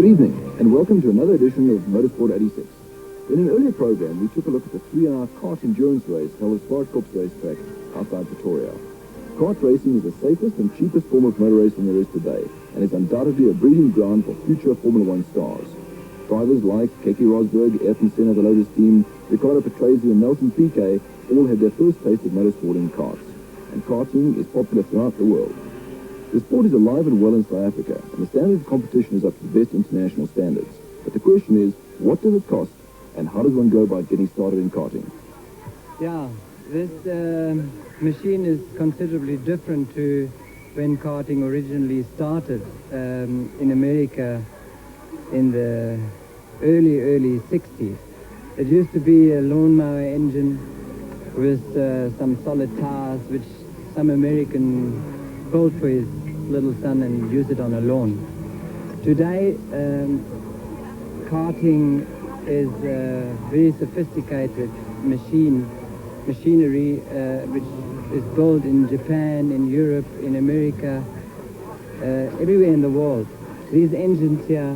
Good evening, and welcome to another edition of Motorsport 86. In an earlier program, we took a look at the 3-hour kart endurance race held at Swartkops racetrack outside Pretoria. Kart racing is the safest and cheapest form of motor racing there is today, and is undoubtedly a breeding ground for future Formula One stars. Drivers like Keke Rosberg, Ayrton Senna, the Lotus team, Ricardo Patrese and Nelson Piquet all had their first taste of motorsport in karts, and karting is popular throughout the world. The sport is alive and well in South Africa, and the standard of competition is up to the best international standards. But the question is, what does it cost, and how does one go about getting started in karting? Yeah, this machine is considerably different to when karting originally started in America in the early 60s. It used to be a lawnmower engine with some solid tires, which some American built for his little son and used it on a lawn. Today, karting is a very sophisticated machinery which is built in Japan, in Europe, in America, everywhere in the world. These engines here,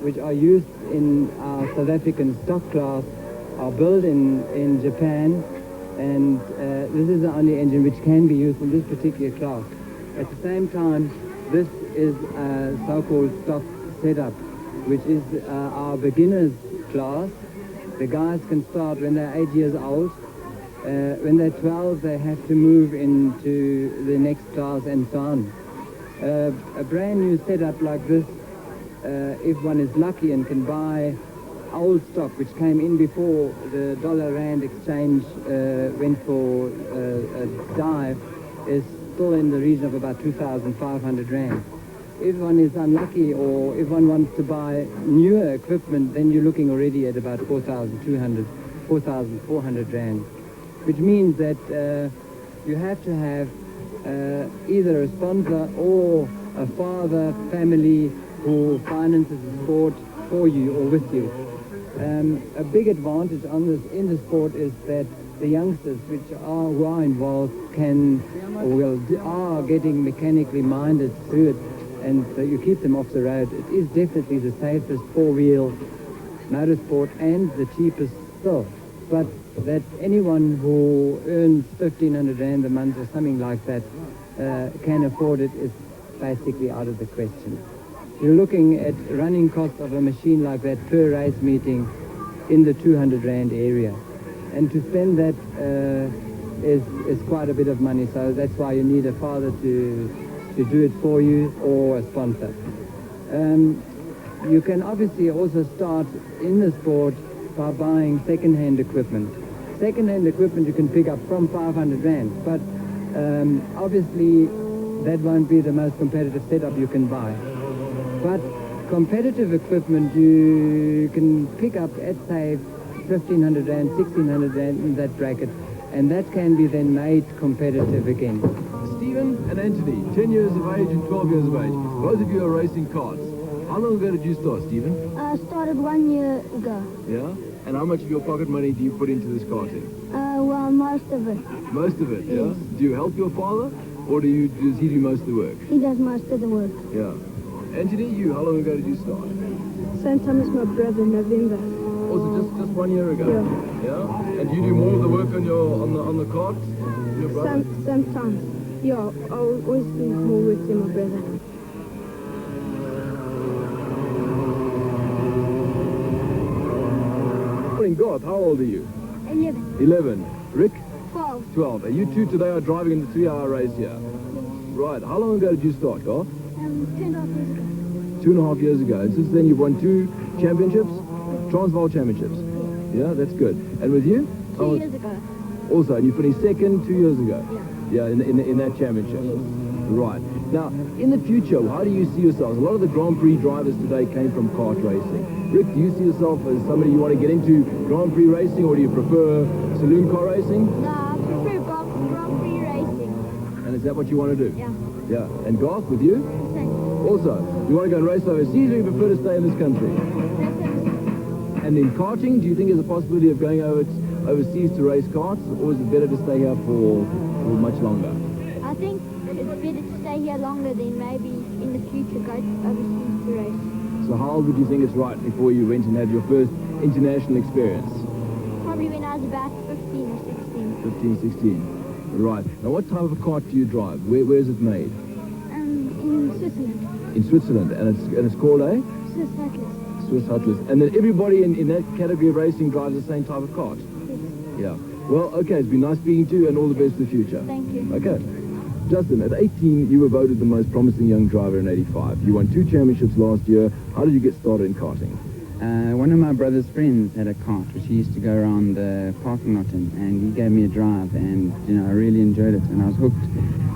which are used in our South African stock class, are built in Japan, and this is the only engine which can be used in this particular class. At the same time, this is a so-called stock setup, which is our beginners class. The guys can start when they're 8 years old. When they're 12, they have to move into the next class and so on. A brand new setup like this, if one is lucky and can buy old stock which came in before the dollar-rand exchange went for a dive, is still in the region of about 2,500 rand. If one is unlucky, or if one wants to buy newer equipment, then you're looking already at about 4,200, 4,400 rand, which means that you have to have either a sponsor or a father, family who finances the sport for you or with you. A big advantage in the sport is that the youngsters who are involved are getting mechanically minded through it, and so you keep them off the road. It is definitely the safest four-wheel motorsport and the cheapest still. But that anyone who earns 1,500 rand a month or something like that can afford it is basically out of the question. You're looking at running costs of a machine like that per race meeting in the 200 rand area. And to spend that is quite a bit of money, so that's why you need a father to do it for you, or a sponsor. You can obviously also start in the sport by buying second-hand equipment. Second-hand equipment you can pick up from 500 rand, but obviously that won't be the most competitive setup you can buy. But competitive equipment you can pick up at, say, 1,500 rand, 1,600 rand in that bracket, and that can be then made competitive again. Stephen and Anthony, 10 years of age and 12 years of age. Both of you are racing karts. How long ago did you start, Stephen? I started 1 year ago. Yeah? And how much of your pocket money do you put into this karting? Well, most of it. Most of it, yeah? Yes. Do you help your father, or does he do most of the work? He does most of the work. Yeah. Anthony, how long ago did you start? Same time as my brother in November. Also, just 1 year ago? Yeah. Yeah? And do you do more of the work on the kart? Your brother? Sometimes. Yeah, I'll always do more work than my brother. Morning, Garth. How old are you? 11. 11. Rick? 12. 12. And you two today are driving in the 3-hour race here? Right. How long ago did you start, Garth? 2.5 years ago. 2.5 years ago. And since then you've won 2 championships? Transvaal championships? Yeah, that's good. And with you? 2 years ago. Also, and you finished second 2 years ago? Yeah. Yeah, in that championship. Right. Now, in the future, how do you see yourselves? A lot of the Grand Prix drivers today came from kart racing. Rick, do you see yourself as somebody you want to get into Grand Prix racing, or do you prefer saloon car racing? No, I prefer Grand Prix racing. And is that what you want to do? Yeah. Yeah. And Garth, with you? Same. Also, you want to go and race overseas, or you prefer to stay in this country? And in karting, do you think there's a possibility of going overseas to race karts, or is it better to stay here for much longer? I think it's better to stay here longer than maybe in the future go overseas to race. So how old would you think it's right before you went and had your first international experience? Probably when I was about 15 or 16. 15, 16. Right. Now what type of a kart do you drive? Where is it made? In Switzerland. In Switzerland. And it's called a? Swiss Atlas. Swiss Atlas. And then everybody in that category of racing drives the same type of kart? Yes. Yeah. Well, okay, it's been nice speaking to you and all the best for the future. Thank you. Okay. Justin, at 18, you were voted the most promising young driver in 85. You won 2 championships last year. How did you get started in karting? One of my brother's friends had a kart which he used to go around the parking lot in, and he gave me a drive, and I really enjoyed it, and I was hooked.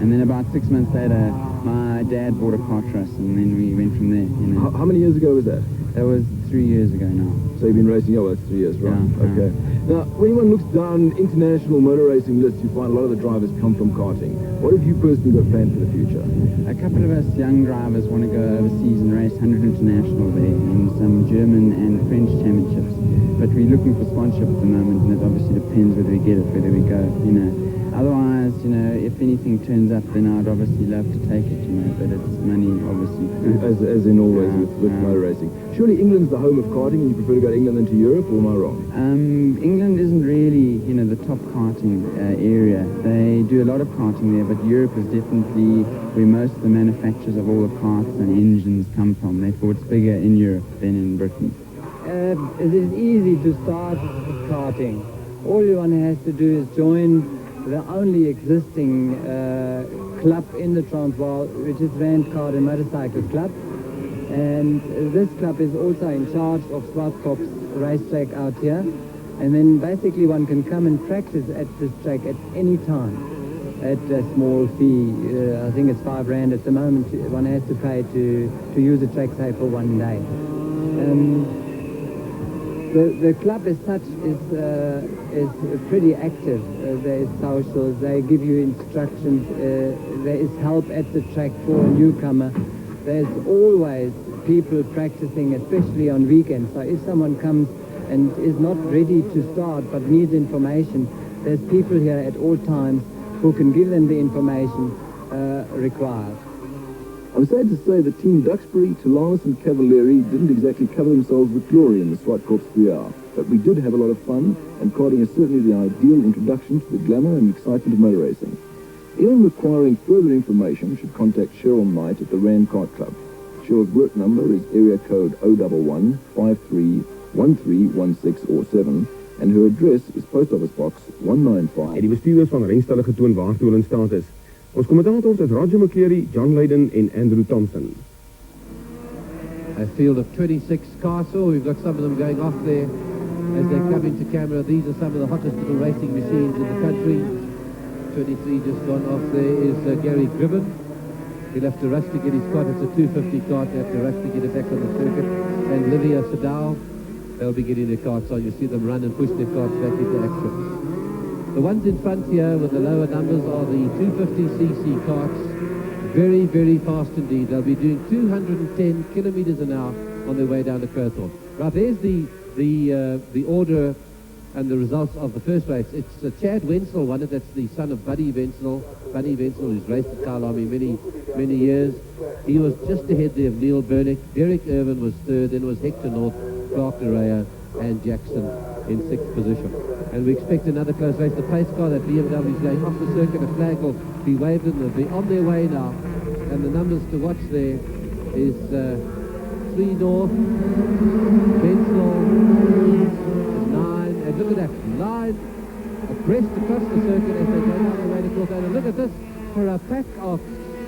And then about 6 months later, my dad bought a kart for us, and then we went from there. How many years ago was that? That was 3 years ago now. So you've been racing, that's 3 years, right? Yeah, okay. Now, when one looks down international motor racing lists, you find a lot of the drivers come from karting. What have you personally got planned for the future? A couple of us young drivers want to go overseas and race 100 International there in some German and French championships. But we're looking for sponsorship at the moment, and it obviously depends whether we get it, whether we go, Otherwise, if anything turns up, then I'd obviously love to take it, but it's money, obviously. As in always with motor racing. Surely England's the home of karting, and you prefer to go to England than to Europe, or am I wrong? England isn't really, the top karting area. They do a lot of karting there, but Europe is definitely where most of the manufacturers of all the karts and engines come from. Therefore, it's bigger in Europe than in Britain. It is easy to start karting. All one has to do is join the only existing club in the Transvaal, which is Rand Kart and Motorcycle Club. And this club is also in charge of Swartkops racetrack out here. And then basically one can come and practice at this track at any time at a small fee. I think it's R5 at the moment. One has to pay to use the track, say, for one day. The club as such is pretty active. There is socials, they give you instructions, there is help at the track for a newcomer. There's always people practicing, especially on weekends. So if someone comes and is not ready to start but needs information, there's people here at all times who can give them the information required. I'm sad to say that Team Duxbury, Tulanis and Cavalieri didn't exactly cover themselves with glory in the Swartkops 3R, but we did have a lot of fun, and karting is certainly the ideal introduction to the glamour and excitement of motor racing. Anyone requiring further information should contact Cheryl Knight at the Rand Kart Club. Cheryl's work number is area code 011 53 1316 or 7, and her address is Post Office Box 195. Het die bestuurders van renstelle getoon waartoe hulle in staat is. Ons commentators is Roger McCleary, John Leyden en Andrew Thompson. A field of 26 cars, so we've got some of them going off there as they come into camera. These are some of the hottest little racing machines in the country. 23 just gone off there is Gary Gribben. He'll have to rush to get his cart. It's a 250 cart. He'll have to rush to get it back on the circuit. And Livia Sadao, they'll be getting their carts on. You see them run and push their carts back into action. The ones in front here with the lower numbers are the 250cc carts. Very, very fast indeed. They'll be doing 210 kilometers an hour on their way down to Crowthorne. Right, there's the order and the results of the first race. It's Chad Wenzel won it. That's the son of Buddy Wenzel. Buddy Wenzel, who's raced at Kyle Army many years. He was just ahead there of Neil Bernick. Derek Irvin was third. Then it was Hector North, Clark Araya, and Jackson in sixth position. And we expect another close race. The pace car, that BMW is going off the circuit. A flag will be waved and they'll be on their way now. And the numbers to watch there is 3 North, Wenzel, 9, and look at that, 9 abreast across the circuit as they go down the way to Crowthorne. And look at this, for a pack of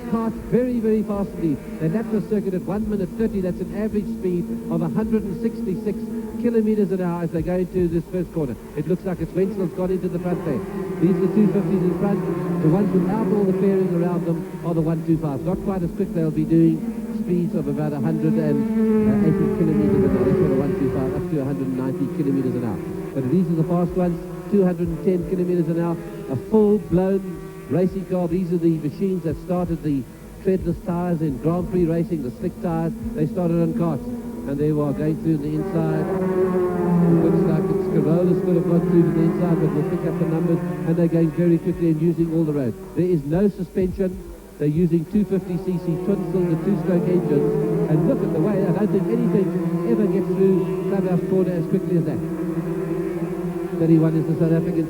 carts, very, very fast indeed. They lap the circuit at 1 minute 30. That's an average speed of 166 kilometers an hour as they go into this first corner. It looks like it's Wenzel's gone into the front there. These are the 250s in front. The ones without all the fairings around them are the 125s. Not quite as quick. They'll be doing speeds of about 180 kilometers an hour. That's what a 125, up to 190 kilometers an hour. But these are the fast ones, 210 kilometers an hour. A full-blown racing car. These are the machines that started the treadless tyres in Grand Prix racing, the slick tyres. They started on carts. And they were going through the inside. It looks like it's Carola's could have gone through to the inside, but we'll pick up the numbers, and they're going very quickly and using all the road. There is no suspension. They're using 250cc twin-cylinder two-stroke engines, and look at the way, I don't think anything ever gets through Clubhouse Corner as quickly as that. 31 is the South African